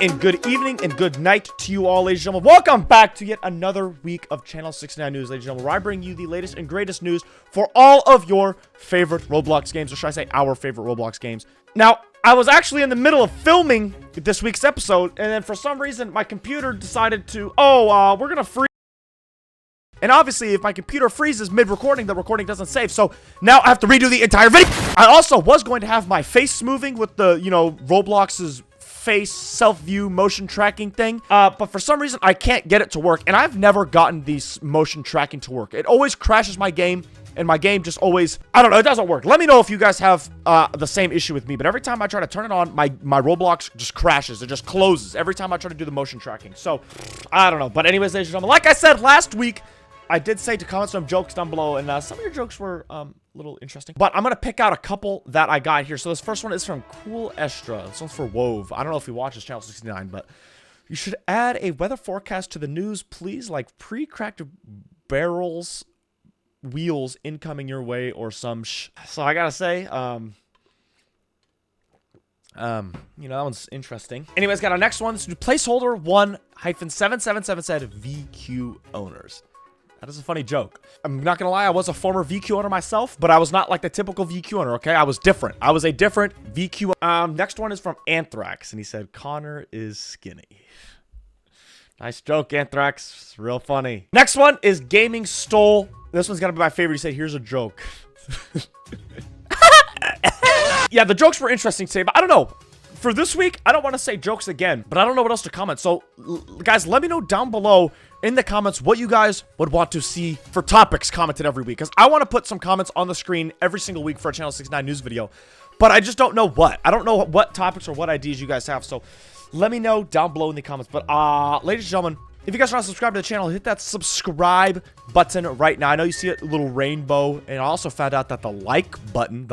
and good evening and good night to you all, ladies and gentlemen. Welcome back to yet another week of Channel 69 News, ladies and gentlemen, where I bring you the latest and greatest news for all of your favorite Roblox games, or should I say our favorite Roblox games. Now, I was actually in the middle of filming this week's episode, and then for some reason, my computer decided to, we're gonna freeze. And obviously, if my computer freezes mid-recording, the recording doesn't save. So now I have to redo the entire video. I also was going to have my face moving with the, Roblox's face self-view motion tracking thing. But for some reason, I can't get it to work. And I've never gotten these motion tracking to work. It always crashes my game. And my game just always, I don't know, it doesn't work. Let me know if you guys have the same issue with me. But every time I try to turn it on, my Roblox just crashes. It just closes every time I try to do the motion tracking. So, I don't know. But anyways, ladies and gentlemen, like I said last week, I did say to comment some jokes down below, and some of your jokes were a little interesting. But I'm going to pick out a couple that I got here. So this first one is from Cool Estra. This one's for Wove. I don't know if he watches Channel 69, but you should add a weather forecast to the news, please, like pre-cracked barrels, wheels incoming your way, or some So I got to say, that one's interesting. Anyways, got our next one. This is placeholder 1-777 said VQ owners. That is a funny joke. I'm not gonna lie, I was a former VQ owner myself, but I was not like the typical VQ owner, okay? I was different. I was a different VQ. Next one is from Anthrax, and he said, Connor is skinny. Nice joke, Anthrax. Real funny. Next one is Gaming Stole. This one's gotta be my favorite. He said, here's a joke. Yeah, the jokes were interesting today, but I don't know. For this week, I don't want to say jokes again, but I don't know what else to comment. So, guys, let me know down below in the comments what you guys would want to see for topics commented every week. Because I want to put some comments on the screen every single week for a Channel 69 news video. But I just don't know what. I don't know what topics or what ideas you guys have. So, let me know down below in the comments. But, ladies and gentlemen, if you guys want to subscribe to the channel, hit that subscribe button right now. I know you see a little rainbow. And I also found out that the like button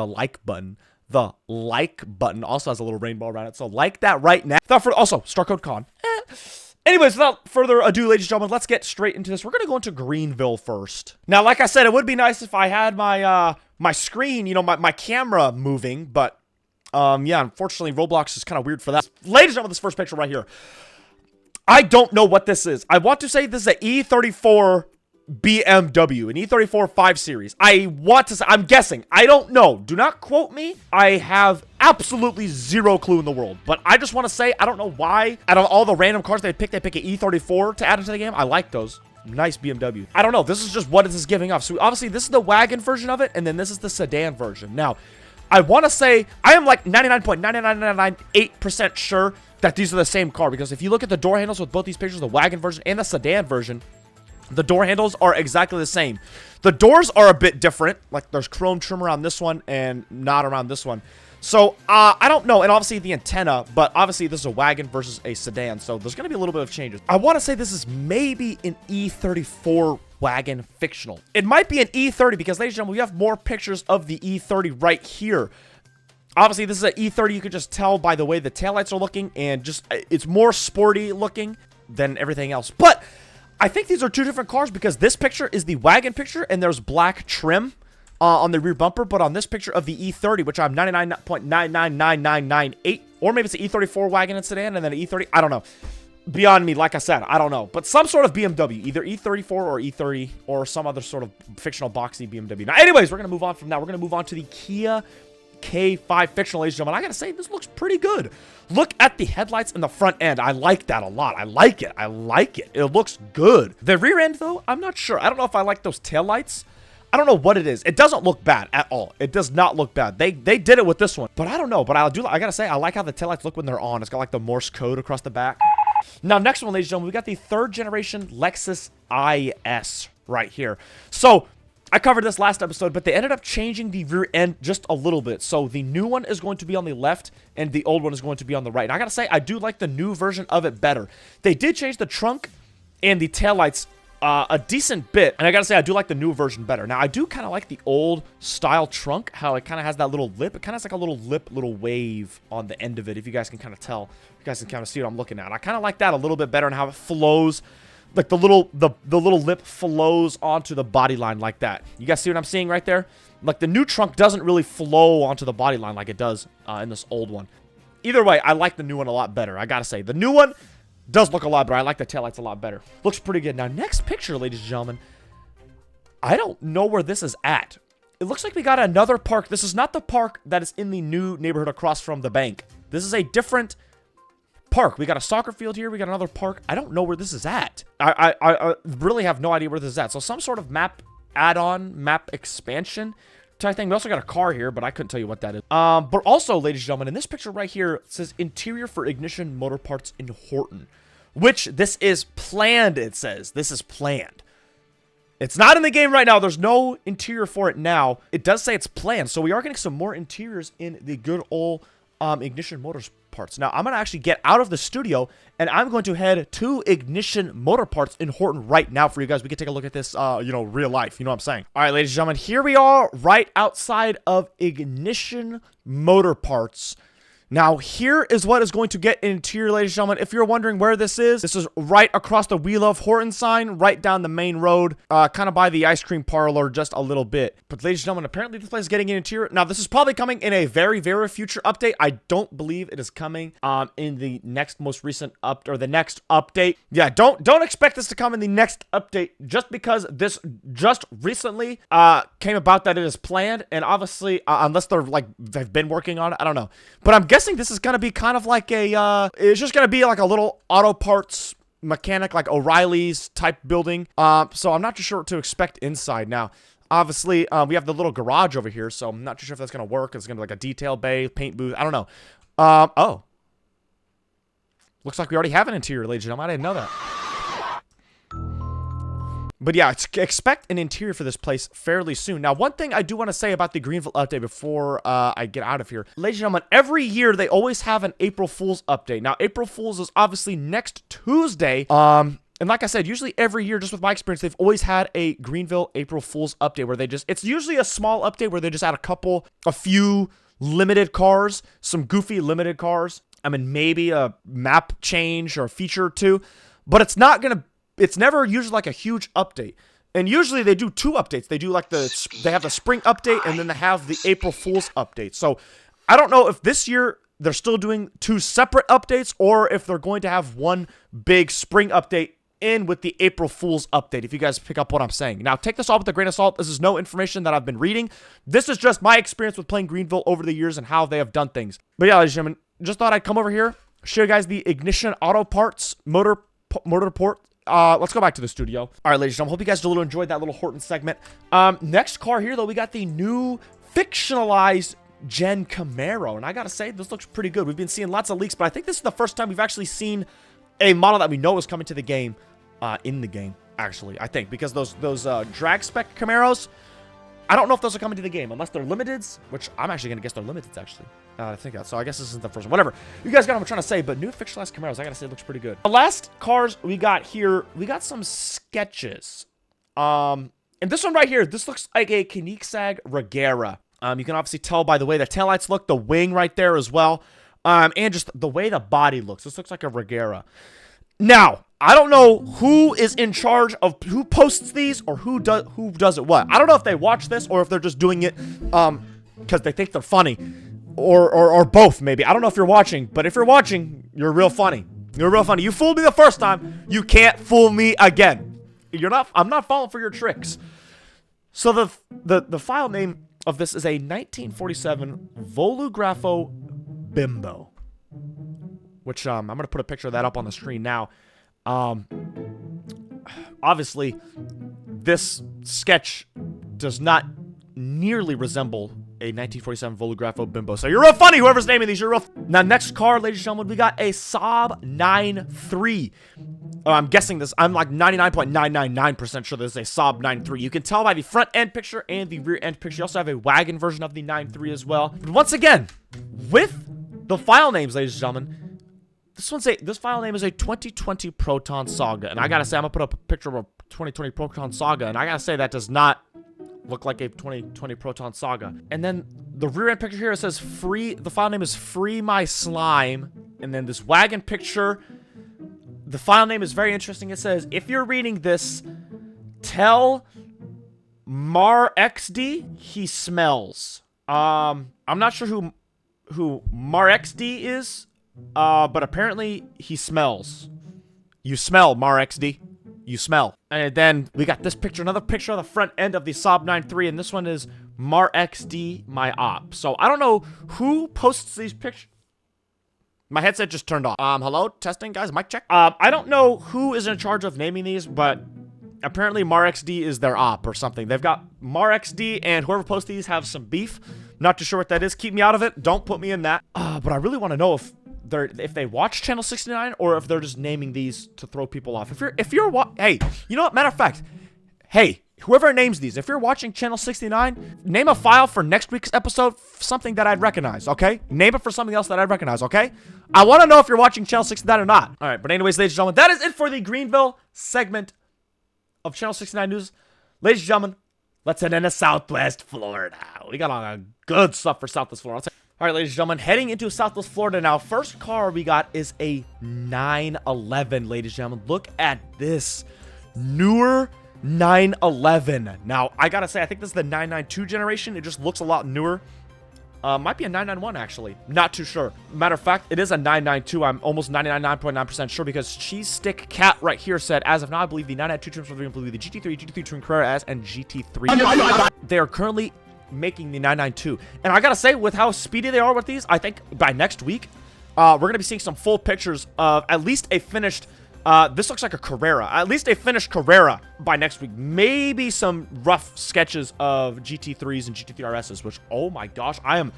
also has a little rainbow around it. So like that right now. Also, star code CON. Anyways, without further ado, ladies and gentlemen, let's get straight into this. We're going to go into Greenville first. Now, like I said, it would be nice if I had my my screen, my camera moving. But, yeah, unfortunately, Roblox is kind of weird for that. Ladies and gentlemen, this first picture right here. I don't know what this is. I want to say this is an E34 BMW, an E34 5 Series. I want to say, I'm guessing. I don't know. Do not quote me. I have absolutely zero clue in the world. But I just want to say, I don't know why. Out of all the random cars they pick an E34 to add into the game. I like those. Nice BMW. I don't know. This is just what it is giving off. So obviously, this is the wagon version of it, and then this is the sedan version. Now, I want to say, I am like 99.99998% sure that these are the same car. Because if you look at the door handles with both these pictures, the wagon version and the sedan version, the door handles are exactly the same. The doors are a bit different. Like, there's chrome trim around this one and not around this one. So, I don't know. And obviously, the antenna. But obviously, this is a wagon versus a sedan. So, there's going to be a little bit of changes. I want to say this is maybe an E34 wagon fictional. It might be an E30 because, ladies and gentlemen, we have more pictures of the E30 right here. Obviously, this is an E30. You can just tell by the way the taillights are looking. And just, it's more sporty looking than everything else. But I think these are two different cars because this picture is the wagon picture and there's black trim on the rear bumper. But on this picture of the E30, which I'm 99.999998, or maybe it's an E34 wagon and sedan and then an E30. I don't know. Beyond me, like I said, I don't know. But some sort of BMW, either E34 or E30 or some other sort of fictional boxy BMW. Now, anyways, we're going to move on from that. We're going to move on to the Kia K5 fictional, ladies and gentlemen. I gotta say, this looks pretty good. Look at the headlights in the front end. I like that a lot. I like it. I like it. It looks good. The rear end, though, I'm not sure. I don't know if I like those taillights. I don't know what it is. It doesn't look bad at all. It does not look bad. They did it with this one, but I don't know. But I gotta say, I like how the taillights look when they're on. It's got like the Morse code across the back. Now, next one, ladies and gentlemen, we got the 3rd generation Lexus IS right here. So, I covered this last episode, but they ended up changing the rear end just a little bit. So the new one is going to be on the left, and the old one is going to be on the right. And I gotta say, I do like the new version of it better. They did change the trunk and the taillights a decent bit, and I gotta say, I do like the new version better. Now, I do kind of like the old style trunk, how it kind of has that little lip. It kind of has like a little lip, little wave on the end of it, if you guys can kind of tell. You guys can kind of see what I'm looking at. I kind of like that a little bit better and how it flows. Like the little lip flows onto the body line like that. You guys see what I'm seeing right there? Like the new trunk doesn't really flow onto the body line like it does in this old one. either way, I like the new one a lot better. I gotta say, the new one does look a lot better. I like the taillights a lot better. Looks pretty good. Now, next picture, ladies and gentlemen. I don't know where this is at. It looks like we got another park. This is not the park that is in the new neighborhood across from the bank. This is a different park. We got a soccer field here. We got another park. I don't know where this is at. I really have no idea where this is at. So some sort of map add-on, map expansion type thing. We also got a car here, but I couldn't tell you what that is. But also, ladies and gentlemen, in this picture right here, it says interior for ignition motor parts in Horton. Which this is planned, it says. This is planned. It's not in the game right now. There's no interior for it now. It does say it's planned. So we are getting some more interiors in the good old ignition motors parts. Now, I'm going to actually get out of the studio, and I'm going to head to Ignition Motor Parts in Horton right now for you guys. We can take a look at this, you know, real life. You know what I'm saying? All right, ladies and gentlemen, here we are right outside of Ignition Motor Parts. Now, here is what is going to get interior, ladies and gentlemen. If you're wondering where this is right across the We Love Horton sign, right down the main road, kind of by the ice cream parlor just a little bit. But, ladies and gentlemen, apparently this place is getting an interior. Now, this is probably coming in a very, very future update. I don't believe it is coming in the next most recent the next update. Yeah, don't expect this to come in the next update just because this just recently came about that it is planned. And obviously, unless they've been working on it, I don't know. But I'm guessing this is going to be kind of like it's just going to be like a little auto parts mechanic, like O'Reilly's type building. So I'm not too sure what to expect inside. Now, obviously, we have the little garage over here, so I'm not too sure if that's going to work. It's going to be like a detail bay, paint booth. I don't know. Oh. Looks like we already have an interior, ladies and gentlemen. I didn't know that. But yeah, expect an interior for this place fairly soon. Now, one thing I do want to say about the Greenville update before I get out of here. Ladies and gentlemen, every year they always have an April Fool's update. Now, April Fool's is obviously next Tuesday. And like I said, usually every year, just with my experience, they've always had a Greenville April Fool's update where it's usually a small update where they just add a few limited cars, some goofy limited cars. I mean, maybe a map change or a feature or two, but it's never usually like a huge update. And usually they do two updates. They do like they have the spring update and then they have the April Fool's update. So I don't know if this year they're still doing two separate updates or if they're going to have one big spring update in with the April Fool's update, if you guys pick up what I'm saying. Now, take this all with a grain of salt. This is no information that I've been reading. This is just my experience with playing Greenville over the years and how they have done things. But yeah, ladies and gentlemen, just thought I'd come over here, show you guys the Ignition Auto Parts motor port. Let's go back to the studio. All right, ladies and gentlemen, hope you guys enjoyed that little Horton segment. Next car here, though, we got the new fictionalized Gen Camaro. And I gotta say, this looks pretty good. We've been seeing lots of leaks, but I think this is the first time we've actually seen a model that we know is coming to the game, in the game, actually, I think. Because those drag spec Camaros, I don't know if those are coming to the game, unless they're limiteds, which I'm actually gonna guess they're limiteds, actually. I think that. So I guess this isn't the first one. Whatever. You guys got what I'm trying to say, but new fictionalized Camaros, I gotta say, it looks pretty good. The last cars we got here, we got some sketches. And this one right here, this looks like a Koenigsegg Regera. You can obviously tell by the way the taillights look, the wing right there as well, and just the way the body looks. This looks like a Regera. Now, I don't know who is in charge of who posts these or who does it what. I don't know if they watch this or if they're just doing it because they think they're funny. Or both, maybe. I don't know if you're watching, but if you're watching, you're real funny. You're real funny. You fooled me the first time. You can't fool me again. I'm not falling for your tricks. So the file name of this is a 1947 Volografo Bimbo. Which, I'm going to put a picture of that up on the screen now. Obviously, this sketch does not nearly resemble a 1947 Volografo Bimbo. So you're real funny, whoever's naming these. You're real. Now, next car, ladies and gentlemen, we got a Saab 9.3. I'm guessing this. I'm like 99.999% sure this is a Saab 9.3. You can tell by the front end picture and the rear end picture. You also have a wagon version of the 9.3 as well. But once again, with the file names, ladies and gentlemen, this file name is a 2020 Proton Saga. And I gotta say, I'm gonna put up a picture of a 2020 Proton Saga. And I gotta say, that does not look like a 2020 Proton Saga. And then the rear end picture here, it says the file name is Free My Slime. And then this wagon picture, the file name is very interesting. It says, if you're reading this, tell Mar XD he smells. I'm not sure who MarXD is, but apparently he smells. You smell, MarXD. You smell. And then we got this picture, another picture of the front end of the Saab 9-3, and this one is MarXD, my op. So I don't know who posts these pictures. My headset just turned off. Hello? Testing, guys? Mic check? I don't know who is in charge of naming these, but apparently MarXD is their op or something. They've got MarXD, and whoever posts these have some beef. Not too sure what that is. Keep me out of it. Don't put me in that. But I really want to know if they watch Channel 69 or if they're just naming these to throw people off. Hey, you know what? Matter of fact, hey, whoever names these, if you're watching Channel 69, name a file for next week's episode, something that I'd recognize, okay? Name it for something else that I'd recognize, okay? I want to know if you're watching Channel 69 or not. All right, but anyways, ladies and gentlemen, that is it for the Greenville segment of Channel 69 News. Ladies and gentlemen, let's head into Southwest Florida. We got a good stuff for Southwest Florida. All right, ladies and gentlemen, heading into Southwest Florida now. First car we got is a 911, ladies and gentlemen. Look at this newer 911. Now, I gotta say, I think this is the 992 generation. It just looks a lot newer. Might be a 991, actually. Not too sure. Matter of fact, it is a 992. I'm almost 99.9% sure because Cheese Stick Cat right here said, as of now, I believe the 992 trims will be the GT3 Twin Carrera S, and GT3. They are currently making the 992. And I gotta say, with how speedy they are with these, I think by next week, we're gonna be seeing some full pictures of at least a finished this looks like a Carrera. At least a finished Carrera by next week. Maybe some rough sketches of GT3s and GT3 RSs, which, oh my gosh, I am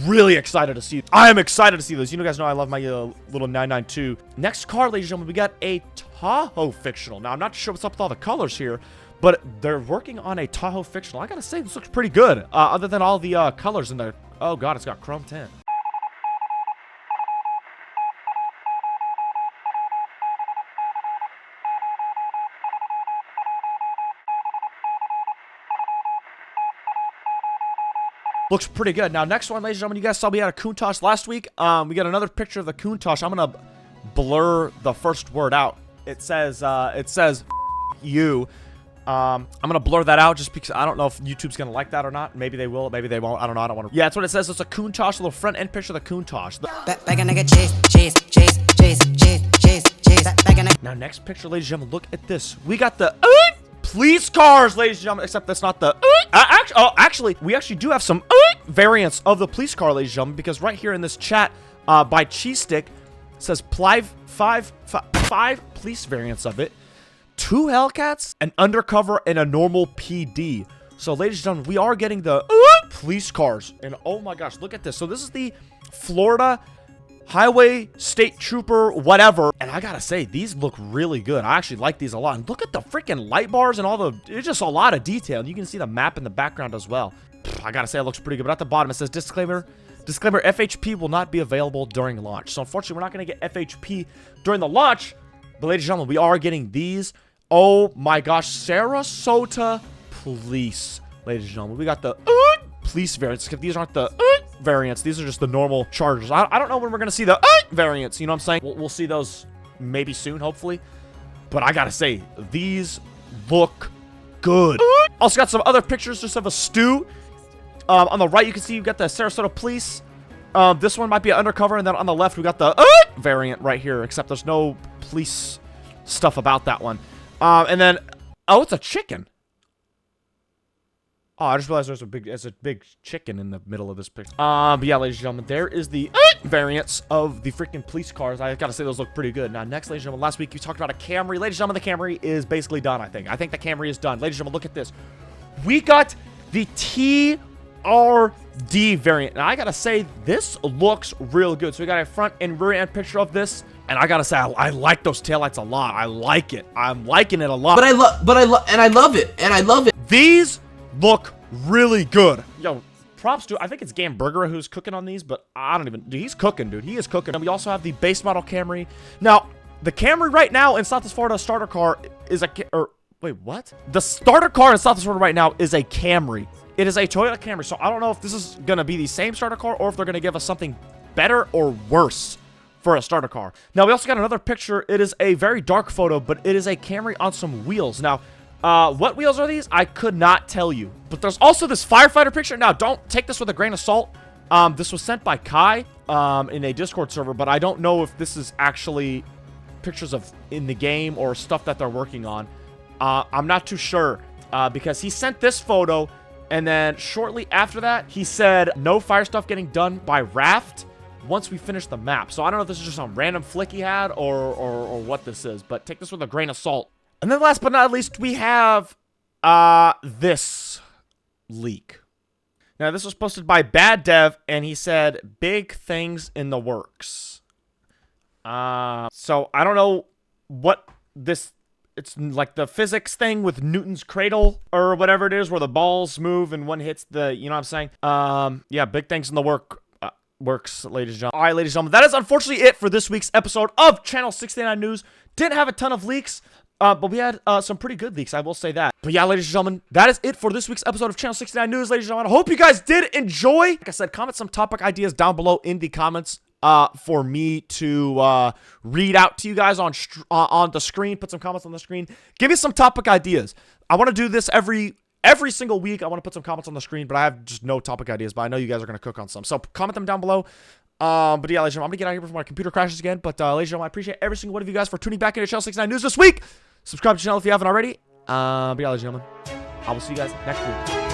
really excited to see. I am excited to see those. You guys know I love my little 992. Next car, ladies and gentlemen, we got a Tahoe fictional. Now, I'm not sure what's up with all the colors here, but they're working on a Tahoe fictional. I gotta say, this looks pretty good, other than all the colors in there. Oh god, it's got chrome tint. Looks pretty good. Now, next one, ladies and gentlemen, you guys saw me at a Countach last week. We got another picture of the Countach. I'm gonna blur the first word out. It says you. I'm gonna blur that out just because I don't know if YouTube's gonna like that or not. Maybe they will, maybe they won't. I don't know. I don't want to. Yeah, that's what it says. It's a Countach, a little front end picture of the Countach. Now, next picture, ladies and gentlemen, look at this. We got the police cars, ladies and gentlemen, except that's not the actually, we actually do have some variants of the police car, ladies and gentlemen, because right here in this chat by Cheese Stick says five police variants of it, 2 Hellcats, an undercover, and a normal PD. So, ladies and gentlemen, we are getting the police cars, and oh my gosh, look at this. So this is the Florida Highway State Trooper, whatever. And I gotta say, these look really good. I actually like these a lot. And look at the freaking light bars and all the, it's just a lot of detail. You can see the map in the background as well. I gotta say, it looks pretty good. But at the bottom, it says, disclaimer, FHP will not be available during launch. So unfortunately, we're not gonna get FHP during the launch. But ladies and gentlemen, we are getting these. Oh my gosh, Sarasota Police. Ladies and gentlemen, we got the police variants. These aren't the variants. These are just the normal Chargers. I don't know when we're going to see the variants. You know what I'm saying? We'll see those maybe soon, hopefully. But I got to say, these look good. Also got some other pictures just of a stew. On the right, you can see you've got the Sarasota Police. This one might be an undercover. And then on the left, we got the variant right here. Except there's no police stuff about that one. And then, oh, it's a chicken. Oh, I just realized there's a big chicken in the middle of this picture. But yeah, ladies and gentlemen, there is the variants of the freaking police cars. I gotta say, those look pretty good. Now, next, ladies and gentlemen, last week you talked about a Camry. Ladies and gentlemen, the Camry is basically done, I think. I think the Camry is done. Ladies and gentlemen, look at this. We got the TRD variant. And I gotta say, this looks real good. So we got a front and rear end picture of this. And I gotta say, I like those taillights a lot. I like it. I'm liking it a lot. I love it. These look really good. Yo, props to, I think it's Gamburger who's cooking on these, but I don't even, dude, he's cooking, dude. He is cooking. And we also have the base model Camry. Now, the Camry right now in Southwest Florida starter car is wait, what? The starter car in Southwest Florida right now is a Camry. It is a Toyota Camry. So I don't know if this is gonna be the same starter car or if they're gonna give us something better or worse for a starter car. Now, we also got another picture. It is a very dark photo, but it is a Camry on some wheels. Now, what wheels are these? I could not tell you. But there's also this firefighter picture. Now, don't take this with a grain of salt. This was sent by Kai in a Discord server, but I don't know if this is actually pictures of in the game or stuff that they're working on. I'm not too sure because he sent this photo, and then shortly after that, he said no fire stuff getting done by Raft once we finish the map. So I don't know if this is just some random flick he had or what this is, but take this with a grain of salt. And then last but not least, we have this leak. Now, this was posted by Bad Dev, and he said, big things in the works. So I don't know what this, it's like the physics thing with Newton's cradle or whatever it is, where the balls move and one hits the, you know what I'm saying? Yeah, big things in the works, ladies and gentlemen. All right, ladies and gentlemen, that is unfortunately it for this week's episode of Channel 69 News. Didn't have a ton of leaks. But we had some pretty good leaks, I will say that. But yeah, ladies and gentlemen, that is it for this week's episode of Channel 69 News, ladies and gentlemen. I hope you guys did enjoy. Like I said, comment some topic ideas down below in the comments for me to read out to you guys on the screen. Put some comments on the screen. Give me some topic ideas. I want to do this every single week. I want to put some comments on the screen, but I have just no topic ideas. But I know you guys are going to cook on some. So comment them down below. But yeah, ladies and gentlemen, I'm going to get out of here before my computer crashes again. But ladies and gentlemen, I appreciate every single one of you guys for tuning back into Channel 69 News this week. Subscribe to the channel if you haven't already. But yeah, ladies and gentlemen, I will see you guys next week.